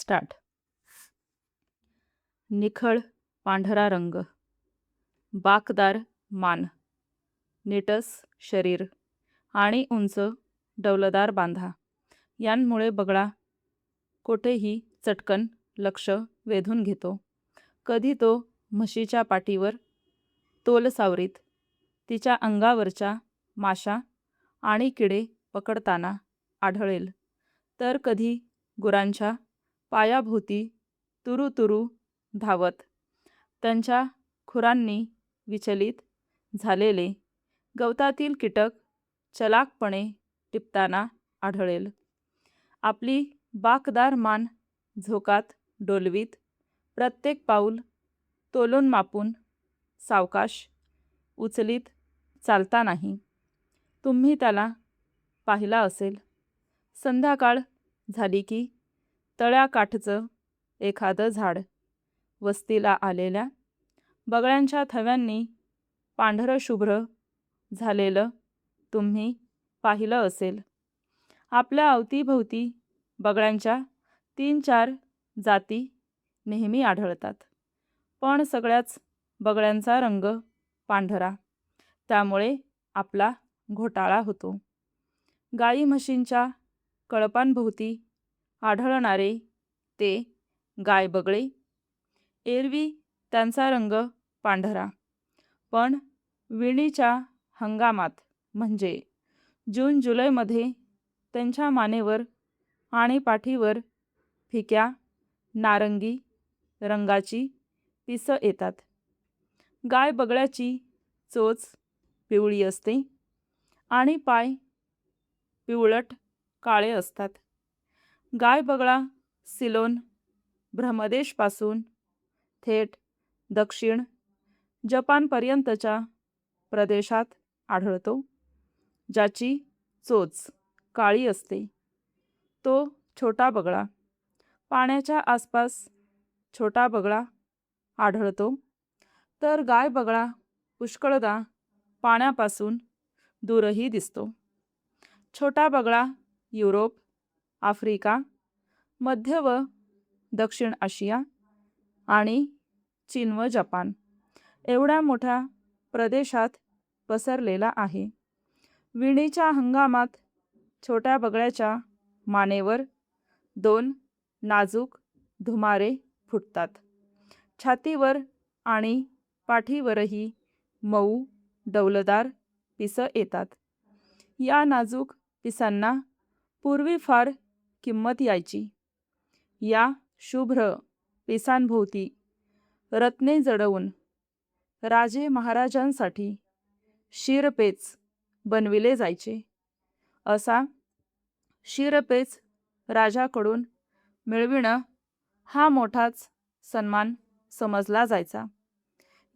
Start. निखळ पांढरा रंग, बाकदार मान, नीटस शरीर आणि उंच डौलदार बांधा यांमुळे बगळा कोठेही चटकन लक्ष वेधून घेतो. कधी तो म्हशीच्या पाठीवर तोल सावरीत तिच्या अंगावरच्या माशा आणि किडे पकडताना आढळेल, तर कधी गुरांच्या पायाभोवती तुरू तुरू धावत त्यांच्या खुरांनी विचलित झालेले गवतातील कीटक चलाखपणे टिपताना आढळेल. आपली बाकदार मान झोकात डोलवीत प्रत्येक पाऊल तोलून मापून सावकाश उचलीत चालतानाही तुम्ही त्याला पाहिला असेल. संध्याकाळ झाली की तळ्याकाठचं एखादं झाड, वस्तीला आलेल्या बगळ्यांच्या थव्यांनी पांढरशुभ्र झालेलं तुम्ही पाहिलं असेल. आपल्या अवतीभोवती बगळ्यांच्या 3-4 जाती नेहमी आढळतात, पण सगळ्याच बगळ्यांचा रंग पांढरा, त्यामुळे आपला घोटाळा होतो. गाई म्हशींच्या कळपांभोवती आढळणारे ते गायबगळे, एरवी त्यांचा रंग पांढरा, पण विणीच्या हंगामात म्हणजे जून जुलैमध्ये त्यांच्या मानेवर आणि पाठीवर फिक्या नारंगी रंगाची पिसं येतात. गायबगळ्याची चोच पिवळी असते आणि पाय पिवळट काळे असतात. गायबगळा सिलोन ब्रह्मदेशपासून थेट दक्षिण जपानपर्यंतच्या प्रदेशात आढळतो. ज्याची चोच काळी असते तो छोटा बगळा. पाण्याच्या आसपास छोटा बगळा आढळतो, तर गायबगळा पुष्कळदा पाण्यापासून दूरही दिसतो. छोटा बगळा युरोप, आफ्रिका, मध्य व दक्षिण आशिया आणि चीन व जपान एवढ्या मोठ्या प्रदेशात पसरलेला आहे. विणीच्या हंगामात छोट्या बगळ्याच्या मानेवर 2 नाजूक धुमारे फुटतात. छातीवर आणि पाठीवरही मऊ डौलदार पिसं येतात. या नाजूक पिसांना पूर्वी फार किंमत यायची. या शुभ्र पिसांभोवती रत्ने जडवून राजे महाराजांसाठी शिरपेच बनविले जायचे. असा शिरपेच राजाकडून मिळविणं हा मोठाच सन्मान समजला जायचा.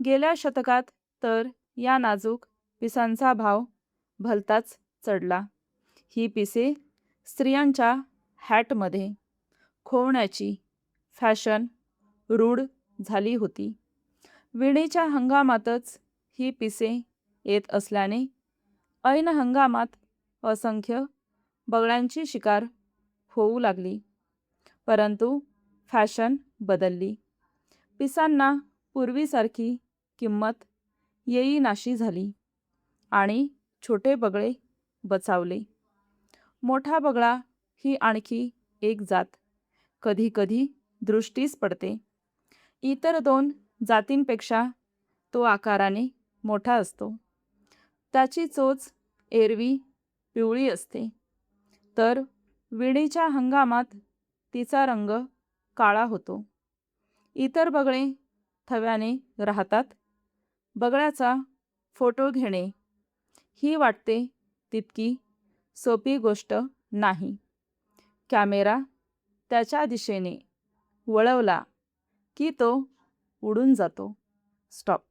गेल्या शतकात तर या नाजूक पिसांचा भाव भलताच चढला. ही पिसे स्त्रियांच्या हॅटमध्ये खोवण्याची फॅशन रूढ झाली होती. विणीच्या हंगामातच ही पिसे येत असल्याने ऐन हंगामात असंख्य बगळ्यांची शिकार होऊ लागली. परंतु फॅशन बदलली. पिसांना पूर्वीसारखी किंमत येईनाशी झाली आणि छोटे बगळे बचावले. मोठा बगळा ही आणखी एक जात कधी कधी दृष्टीस पडते. इतर 2 जातींपेक्षा तो आकाराने मोठा असतो. त्याची चोच एरवी पिवळी असते, तर विणीच्या हंगामात तिचा रंग काळा होतो. इतर बगळे थव्याने राहतात. बगळ्याचा फोटो घेणे ही वाटते तितकी सोपी गोष्ट नाही. कॅमेरा त्याच्या दिशेने वळवला की तो उडून जातो. स्टॉप.